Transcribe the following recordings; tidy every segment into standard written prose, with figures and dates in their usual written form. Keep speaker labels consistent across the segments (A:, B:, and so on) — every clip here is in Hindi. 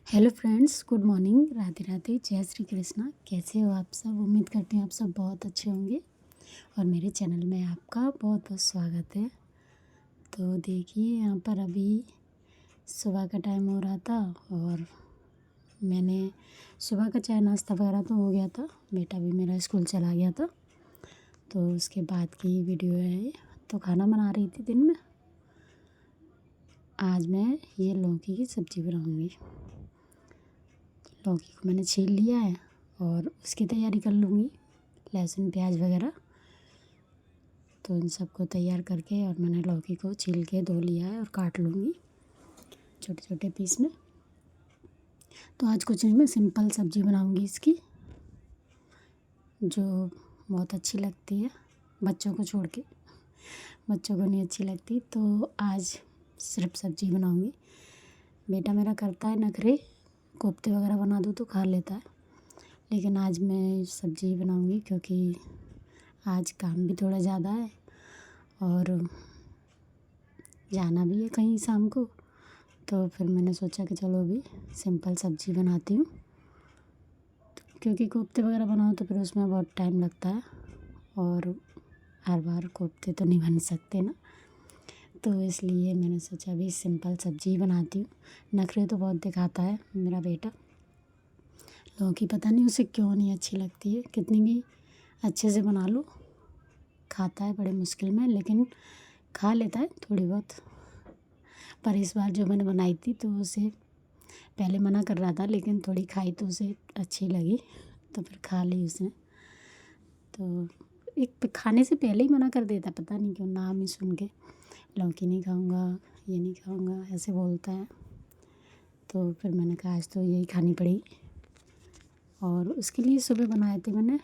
A: Hello friends, good morning, Radhe Radhe, जय श्री कृष्णा। कैसे हो आप सब? उम्मीद करते हैं आप सब बहुत अच्छे होंगे और मेरे चैनल में आपका बहुत बहुत स्वागत है। तो देखिए, यहाँ पर अभी सुबह का टाइम हो रहा था और मैंने सुबह का चाय नाश्ता वगैरह तो हो गया था। बेटा भी मेरा स्कूल चला गया था, तो उसके बाद की वीडियो है ये। तो खाना बना रही थी दिन में। आज मैं ये लौकी की सब्ज़ी बनाऊँगी। लौकी को मैंने छील लिया है और उसकी तैयारी कर लूँगी, लहसुन प्याज वगैरह। तो इन सबको तैयार करके और मैंने लौकी को छील के धो लिया है और काट लूँगी छोटे छोटे पीस में। तो आज कुछ नहीं, मैं सिंपल सब्ज़ी बनाऊँगी इसकी, जो बहुत अच्छी लगती है बच्चों को छोड़ के। बच्चों को नहीं अच्छी लगती, तो आज सिर्फ सब्ज़ी बनाऊँगी। बेटा मेरा करता है नखरे, कोफ्ते वगैरह बना दूँ तो खा लेता है, लेकिन आज मैं सब्ज़ी बनाऊँगी क्योंकि आज काम भी थोड़ा ज़्यादा है और जाना भी है कहीं शाम को। तो फिर मैंने सोचा कि चलो अभी सिंपल सब्ज़ी बनाती हूँ, क्योंकि कोफ्ते वगैरह बनाओ तो फिर उसमें बहुत टाइम लगता है और हर बार कोफ्ते तो नहीं बन सकते ना। तो इसलिए मैंने सोचा अभी सिंपल सब्ज़ी बनाती हूँ। नखरे तो बहुत दिखाता है मेरा बेटा। लौकी पता नहीं उसे क्यों नहीं अच्छी लगती है, कितनी भी अच्छे से बना लो खाता है बड़े मुश्किल में, लेकिन खा लेता है थोड़ी बहुत। पर इस बार जो मैंने बनाई थी तो उसे पहले मना कर रहा था, लेकिन थोड़ी खाई तो उसे अच्छी लगी, तो फिर खा ली उसने। तो एक खाने से पहले ही मना कर देता, पता नहीं क्यों, नाम ही सुन के लौकी नहीं खाऊंगा, ये नहीं खाऊंगा, ऐसे बोलता है। तो फिर मैंने कहा आज तो यही खानी पड़ेगी। और उसके लिए सुबह बनाए थे मैंने,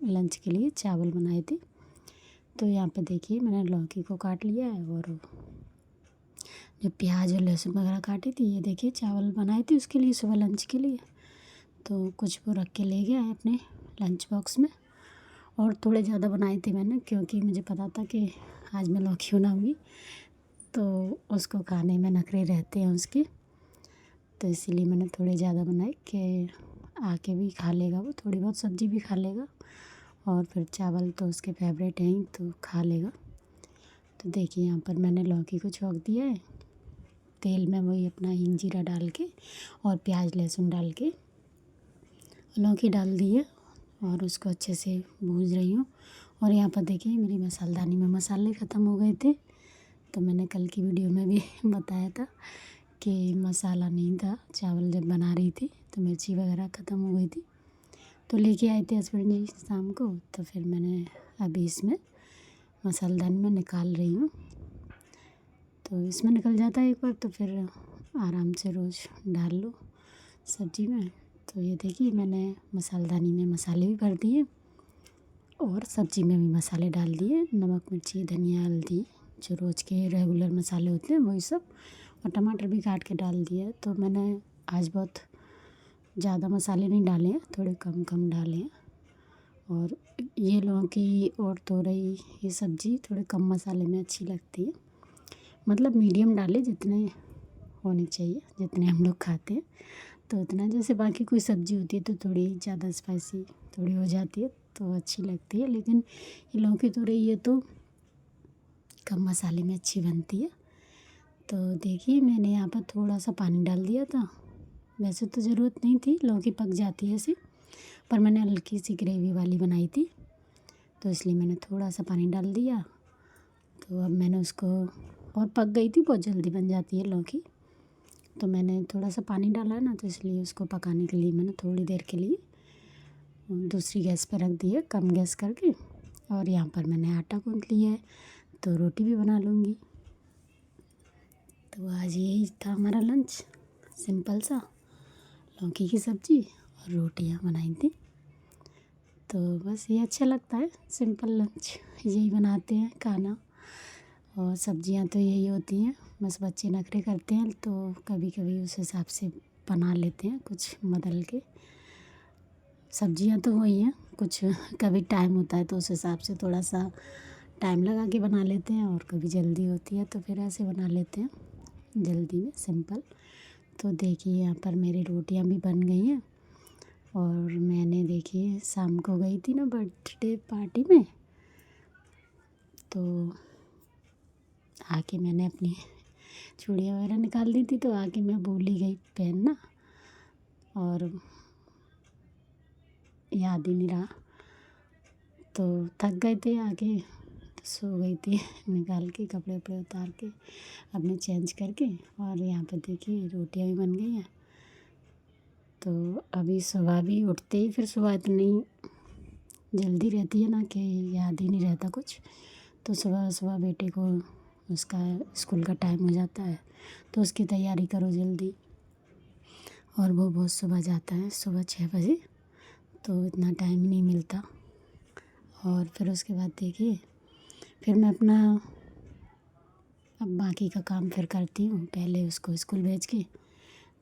A: लंच के लिए चावल बनाए थे। तो यहाँ पे देखिए मैंने लौकी को काट लिया है और जो प्याज और लहसुन वगैरह काटी थी, ये देखिए चावल बनाए थे उसके लिए सुबह लंच के लिए। तो कुछ वो रख के ले गया है अपने लंच बॉक्स में, और थोड़े ज़्यादा बनाए थे मैंने क्योंकि मुझे पता था कि आज मैं लौकी बनाऊँगी तो उसको खाने में नखरे रहते हैं उसके। तो इसीलिए मैंने थोड़े ज़्यादा बनाए कि आके भी खा लेगा वो, थोड़ी बहुत सब्ज़ी भी खा लेगा और फिर चावल तो उसके फेवरेट हैं ही, तो खा लेगा। तो देखिए यहाँ पर मैंने लौकी को छौंक दिया है तेल में, वही अपना हींग जीरा डाल के और प्याज लहसुन डाल के लौकी डाल दी है और उसको अच्छे से भून रही हूँ। और यहाँ पर देखिए मेरी मसालदानी में मसाले ख़त्म हो गए थे, तो मैंने कल की वीडियो में भी बताया था कि मसाला नहीं था चावल जब बना रही थी, तो मिर्ची वगैरह ख़त्म हो गई थी। तो लेके आए थे हस्बैंड जी शाम को, तो फिर मैंने अभी इसमें मसालदानी में निकाल रही हूँ। तो इसमें निकल जाता है एक बार, तो फिर आराम से रोज़ डाल लो सब्ज़ी में। तो ये देखिए मैंने मसालदानी में मसाले भी भर दिए और सब्ज़ी में भी मसाले डाल दिए, नमक मिर्ची धनिया हल्दी, जो रोज़ के रेगुलर मसाले होते हैं वही सब, और टमाटर भी काट के डाल दिया। तो मैंने आज बहुत ज़्यादा मसाले नहीं डाले हैं, थोड़े कम कम डाले हैं। और ये लौकी और तोरई ये सब्ज़ी थोड़े कम मसाले में अच्छी लगती है, मतलब मीडियम डाले जितने होने चाहिए, जितने हम लोग खाते हैं तो उतना। जैसे बाकी कोई सब्ज़ी होती है तो थोड़ी ज़्यादा स्पाइसी थोड़ी हो जाती है तो अच्छी लगती है, लेकिन ये लौकी तोरई ये तो कम मसाले में अच्छी बनती है। तो देखिए मैंने यहाँ पर थोड़ा सा पानी डाल दिया था, वैसे तो ज़रूरत नहीं थी, लौकी पक जाती है ऐसे, पर मैंने हल्की सी ग्रेवी वाली बनाई थी तो इसलिए मैंने थोड़ा सा पानी डाल दिया। तो अब मैंने उसको, और पक गई थी, बहुत जल्दी बन जाती है लौकी, तो मैंने थोड़ा सा पानी डाला है ना, तो इसलिए उसको पकाने के लिए मैंने थोड़ी देर के लिए दूसरी गैस पर रख दी है, कम गैस करके। और यहाँ पर मैंने आटा गूँथ लिया है, तो रोटी भी बना लूँगी। तो आज यही था हमारा लंच, सिंपल सा लौकी की सब्ज़ी और रोटियाँ बनाई थी। तो बस ये अच्छा लगता है, सिंपल लंच यही बनाते हैं खाना, और सब्जियां तो यही होती हैं, बस बच्चे नखरे करते हैं तो कभी कभी उस हिसाब से बना लेते हैं कुछ बदल के। सब्जियां तो वही हैं, कुछ कभी टाइम होता है तो उस हिसाब से थोड़ा सा टाइम लगा के बना लेते हैं, और कभी जल्दी होती है तो फिर ऐसे बना लेते हैं जल्दी में सिंपल। तो देखिए यहाँ पर मेरी रोटियां भी बन गई हैं। और मैंने देखिए शाम को गई थी ना बर्थडे पार्टी में, तो आके मैंने अपनी चूड़ियाँ वगैरह निकाल दी थी, तो आके मैं भूल ही गई पहनना और याद ही नहीं रहा। तो थक गए थे आके, तो सो गई थी निकाल के कपड़े वपड़े उतार के अपने चेंज करके। और यहाँ पे देखिए रोटियां भी बन गई हैं। तो अभी सुबह भी उठते ही, फिर सुबह इतनी जल्दी रहती है ना कि याद ही नहीं रहता कुछ। तो सुबह सुबह बेटे को उसका स्कूल का टाइम हो जाता है, तो उसकी तैयारी करो जल्दी। और वो बहुत सुबह जाता है, सुबह 6 बजे, तो इतना टाइम ही नहीं मिलता। और फिर उसके बाद देखिए फिर मैं अपना अब बाकी का काम फिर करती हूँ, पहले उसको स्कूल भेज के।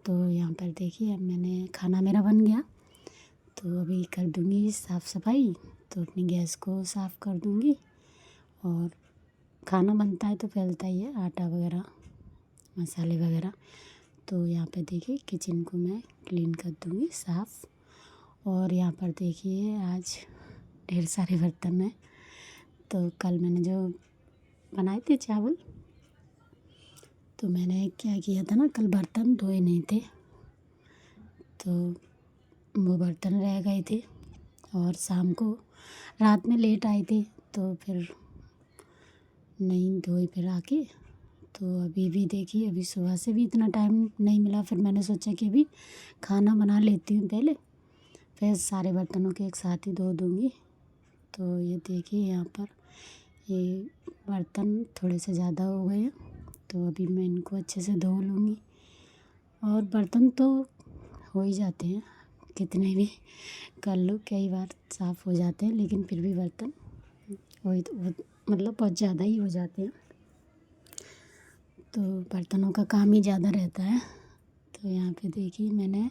A: तो यहाँ पर देखिए अब मैंने खाना मेरा बन गया, तो अभी कर दूँगी साफ़ सफाई। तो अपनी गैस को साफ़ कर दूँगी। और खाना बनता है तो फैलता ही है आटा वगैरह, मसाले वगैरह। तो यहाँ पे देखिए किचन को मैं क्लीन कर दूँगी साफ़। और यहाँ पर देखिए आज ढेर सारे बर्तन हैं। तो कल मैंने जो बनाए थे चावल, तो मैंने क्या किया था ना, कल बर्तन धोए नहीं थे, तो वो बर्तन रह गए थे। और शाम को रात में लेट आए थे, तो फिर नहीं धोए फिर आके। तो अभी भी देखिए अभी सुबह से भी इतना टाइम नहीं मिला। फिर मैंने सोचा कि अभी खाना बना लेती हूँ पहले, फिर सारे बर्तनों के एक साथ ही धो दूँगी। तो ये देखिए यहाँ पर ये बर्तन थोड़े से ज़्यादा हो गए हैं, तो अभी मैं इनको अच्छे से धो लूँगी। और बर्तन तो हो ही जाते हैं, कितने भी कर लो कई बार साफ़ हो जाते हैं, लेकिन फिर भी बर्तन वही तो मतलब बहुत ज़्यादा ही हो जाते हैं। तो बर्तनों का काम ही ज़्यादा रहता है। तो यहाँ पे देखिए मैंने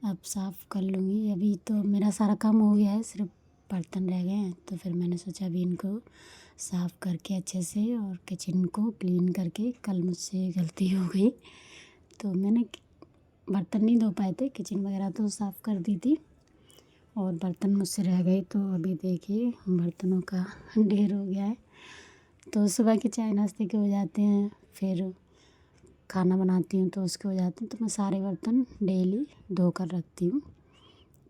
A: अब साफ़ कर लूँगी। अभी तो मेरा सारा काम हो गया है, सिर्फ बर्तन रह गए हैं। तो फिर मैंने सोचा अभी इनको साफ़ करके अच्छे से और किचन को क्लीन करके, कल मुझसे गलती हो गई, तो मैंने बर्तन नहीं धो पाए थे, किचन वगैरह तो साफ़ कर दी थी और बर्तन मुझसे रह गए। तो अभी देखिए बर्तनों का ढेर हो गया है। तो सुबह के चाय नाश्ते के हो जाते हैं, फिर खाना बनाती हूँ तो उसके हो जाते हैं। तो मैं सारे बर्तन डेली धो कर रखती हूँ,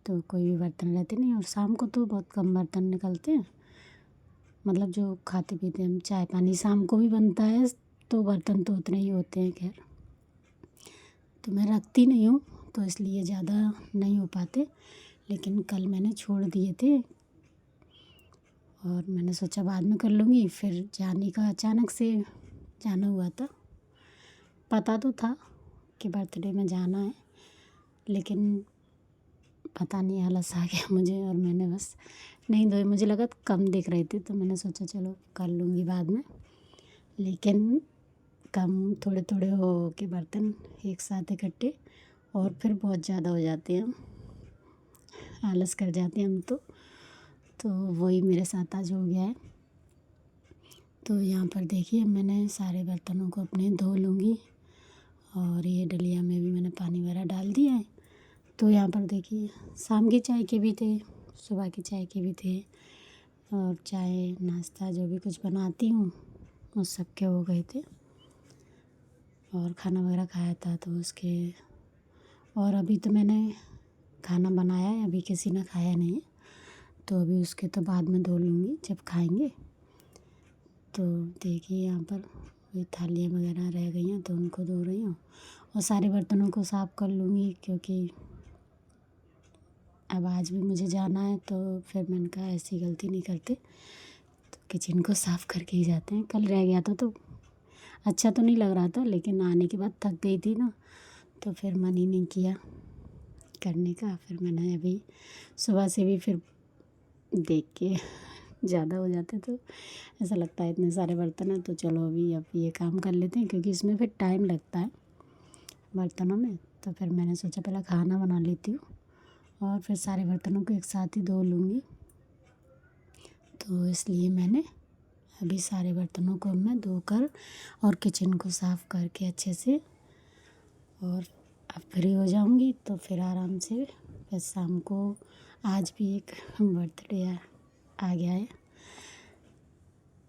A: तो कोई भी बर्तन रहते नहीं। और शाम को तो बहुत कम बर्तन निकलते हैं, मतलब जो खाते पीते हम चाय पानी शाम को भी बनता है, तो बर्तन तो उतने ही होते हैं। खैर तो मैं रखती नहीं हूँ, तो इसलिए ज़्यादा नहीं हो पाते। लेकिन कल मैंने छोड़ दिए थे और मैंने सोचा बाद में कर लूँगी। फिर जाने का अचानक से जाना हुआ था, पता तो था कि बर्थडे में जाना है, लेकिन पता नहीं आलस आ गया मुझे और मैंने बस नहीं धोए। मुझे लगा कम दिख रहे थे, तो मैंने सोचा चलो कर लूँगी बाद में। लेकिन कम थोड़े थोड़े हो के बर्तन एक साथ इकट्ठे और फिर बहुत ज़्यादा हो जाते हैं, आलस कर जाते हैं हम तो वही मेरे साथ आज हो गया है। तो यहाँ पर देखिए मैंने सारे बर्तनों को अपने धो लूँगी। और ये डलिया में भी मैंने पानी वगैरह डाल दिया है। तो यहाँ पर देखिए शाम की चाय के भी थे, सुबह की चाय के भी थे, और चाय नाश्ता जो भी कुछ बनाती हूँ उस सब के हो गए थे। और खाना वगैरह खाया था तो उसके, और अभी तो मैंने खाना बनाया है, अभी किसी ने खाया नहीं है, तो अभी उसके तो बाद में धो लूँगी जब खाएंगे। तो देखिए यहाँ पर ये थालियाँ वगैरह रह गई हैं, तो उनको धो रही हूँ और सारे बर्तनों को साफ़ कर लूँगी, क्योंकि अब आज भी मुझे जाना है। तो फिर मैंने कहा ऐसी गलती नहीं करते, तो किचन को साफ़ करके ही जाते हैं। कल रह गया था तो अच्छा तो नहीं लग रहा था, लेकिन आने के बाद थक गई थी ना, तो फिर मन ही नहीं किया करने का। फिर मैंने अभी सुबह से भी फिर देख के ज़्यादा हो जाते तो ऐसा लगता है इतने सारे बर्तन हैं, तो चलो अभी अब ये काम कर लेते हैं, क्योंकि इसमें फिर टाइम लगता है बर्तनों में। तो फिर मैंने सोचा पहले खाना बना लेती हूँ और फिर सारे बर्तनों को एक साथ ही धो लूँगी। तो इसलिए मैंने अभी सारे बर्तनों को मैं धोकर और किचन को साफ़ करके अच्छे से और अब फ्री हो जाऊँगी तो फिर आराम से फिर शाम को आज भी एक बर्थडे आ गया है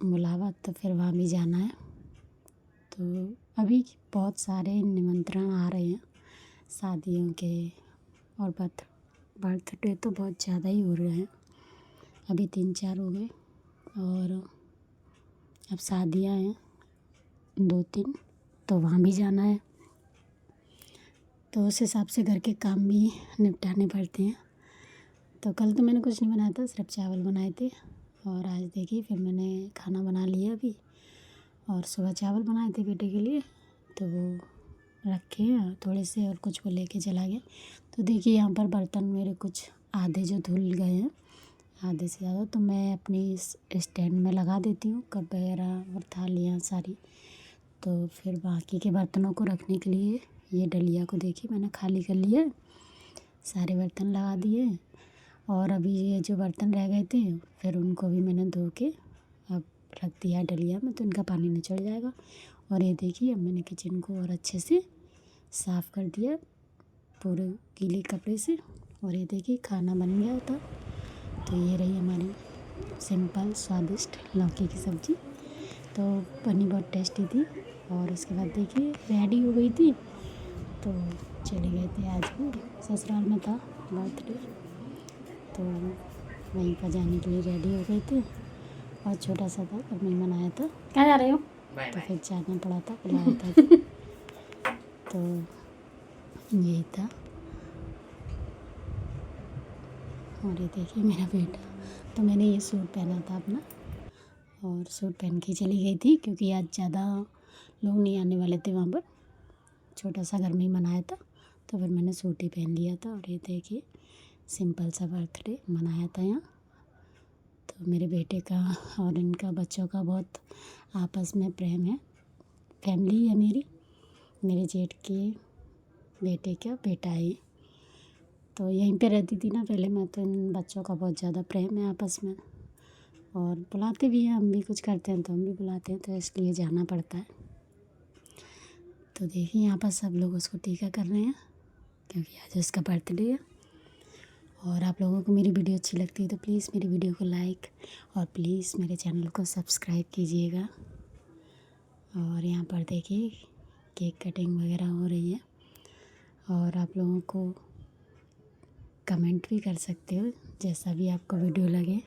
A: बुलावा, तो फिर वहाँ भी जाना है। तो अभी बहुत सारे निमंत्रण आ रहे हैं शादियों के, और बर्थडे तो बहुत ज़्यादा ही हो रहे हैं, अभी 3-4 हो गए और अब शादियाँ हैं 2-3, तो वहाँ भी जाना है। तो उस हिसाब से घर के काम भी निपटाने पड़ते हैं। तो कल तो मैंने कुछ नहीं बनाया था, सिर्फ चावल बनाए थे, और आज देखिए फिर मैंने खाना बना लिया अभी। और सुबह चावल बनाए थे बेटे के लिए, तो वो रखे हैं थोड़े से, और कुछ वो लेके चला गया। तो देखिए यहाँ पर बर्तन मेरे कुछ आधे जो धुल गए हैं, आधे से ज़्यादा, तो मैं अपनी स्टैंड में लगा देती हूँ कप वगैरह और थालियाँ सारी। तो फिर बाकी के बर्तनों को रखने के लिए ये डलिया को देखिए मैंने खाली कर लिया, सारे बर्तन लगा दिए। और अभी ये जो बर्तन रह गए थे फिर उनको भी मैंने धो के अब रख दिया डलिया में, तो इनका पानी निचड़ जाएगा। और ये देखिए अब मैंने किचन को और अच्छे से साफ़ कर दिया पूरे गीले कपड़े से। और ये देखिए खाना बन गया था। तो ये रही हमारी सिंपल स्वादिष्ट लौकी की सब्ज़ी, तो बनी बहुत टेस्टी थी। और उसके बाद देखिए रेडी हो गई थी, तो चले गए थे, आज भी ससुराल में था बर्थडे, तो वहीं पर जाने के लिए रेडी हो गए थे। और छोटा सा था, घर में मनाया था।
B: कहाँ जा रहे हो?
A: तो फिर जाना पड़ा था, बुलाया था तो यही था। और ये देखिए मेरा बेटा, तो मैंने ये सूट पहना था अपना, और सूट पहन के चली गई थी क्योंकि आज ज़्यादा लोग नहीं आने वाले थे वहाँ पर, छोटा सा घर में ही मनाया था, तो फिर मैंने सूट ही पहन लिया था। और ये देखिए सिंपल सा बर्थडे मनाया था यहाँ। तो मेरे बेटे का और इनका बच्चों का बहुत आपस में प्रेम है, फैमिली है मेरी, मेरे जेठ के बेटे का बेटा है। तो यहीं पे रहती थी ना पहले मैं, तो इन बच्चों का बहुत ज़्यादा प्रेम है आपस में, और बुलाते भी हैं, हम भी कुछ करते हैं तो हम भी बुलाते हैं, तो इसलिए जाना पड़ता है। तो देखिए यहाँ पर सब लोग उसको टीका कर रहे हैं क्योंकि आज उसका बर्थडे है। और आप लोगों को मेरी वीडियो अच्छी लगती है तो प्लीज़ मेरी वीडियो को लाइक और प्लीज़ मेरे चैनल को सब्सक्राइब कीजिएगा। और यहाँ पर देखिए केक कटिंग वगैरह हो रही है, और आप लोगों को कमेंट भी कर सकते हो जैसा भी आपको वीडियो लगे।